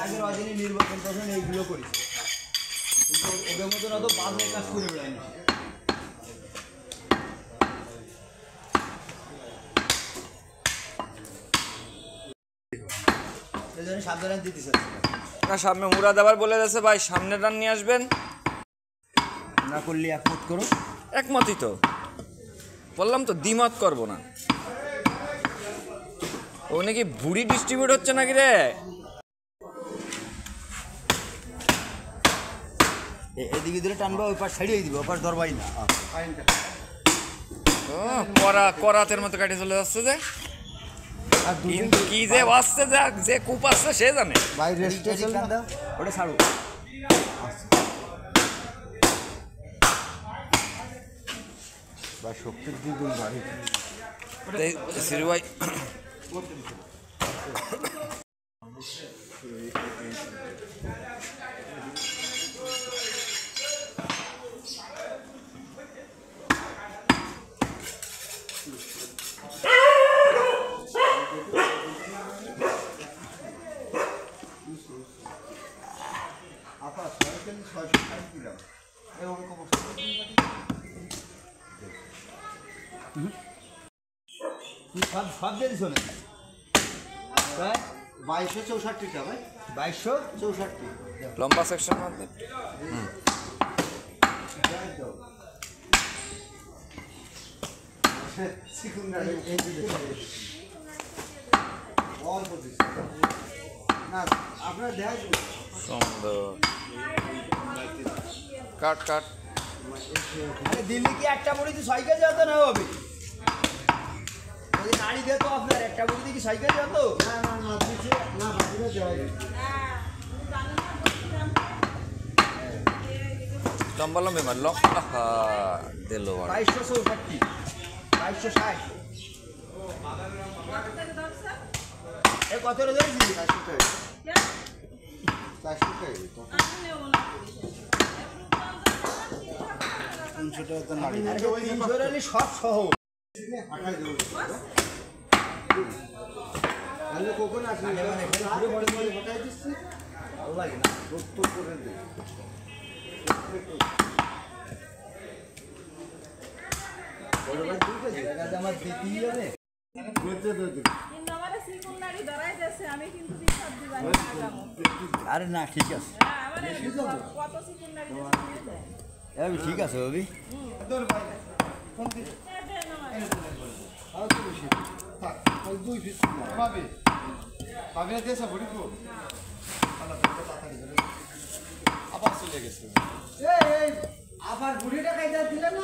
আগের অদিনই নির্বাচন তখন এইগুলো করেছে, কিন্তু ওদের মতন অত বাজে কাজ করে বেড়ায়নি। এই জন্য সাবধানে দিতে চাচ্ছি না। সামনে মুরাদ আবার বলে যাচ্ছে ভাই সামনে রান নিয়ে আসবেন, না করলে একমত করো। একমতই তো বললাম তো, দ্বিমত করবো না। ও নাকি বুড়ি ডিস্ট্রিবিউট হচ্ছে নাকি রে? এদিকে দিলে টানবে, ওই পাশ ছাড়িয়ে দিবে, ওই পাশ ধরবাই না। করাতের মতো কাটে চলে যাচ্ছে যে, কিন্তু কি যে আসছে, যে কূপ আসছে সে জানে। ওটা ছাড়ো। শক্তির দ্বিগুণ বাড়ি সিরু ভাই সব দিয়ে দিছো না? 2264 ভাই, 2264 লম্বা সেকশন মধ্যে। আপনার দেখ সুন্দর কাট কাট। দিল্লি কি একটা বড়ি তো সাইকেল যেত না হবে? নাড়ি দিয়ে তো আপনার একটা বড়ি কি সাইকেল যেত? না না না, না বাকিটা দেওয়া যায়। লম্বা লম্বি মারল, দিল 2264 2260 এ কত রে ধরেছি? 400 টাকা তো 300 টাকা তো নাড়ি। আরে 300 রে সব সহ হাঁটাই দেব। তাহলে কখন আসবে? মানে ঘুরে বড় বড় হাঁটাই দিচ্ছি, ভালো লাগে না, রক্ত করে দে। বড়বার ঠিক আছে, এটা আমার দিতেই হবে। আরে না ঠিক আছে, ঠিক আছে অভি। আবার চলে গেছে, আবার বুড়িটা খাইতে দিলে না।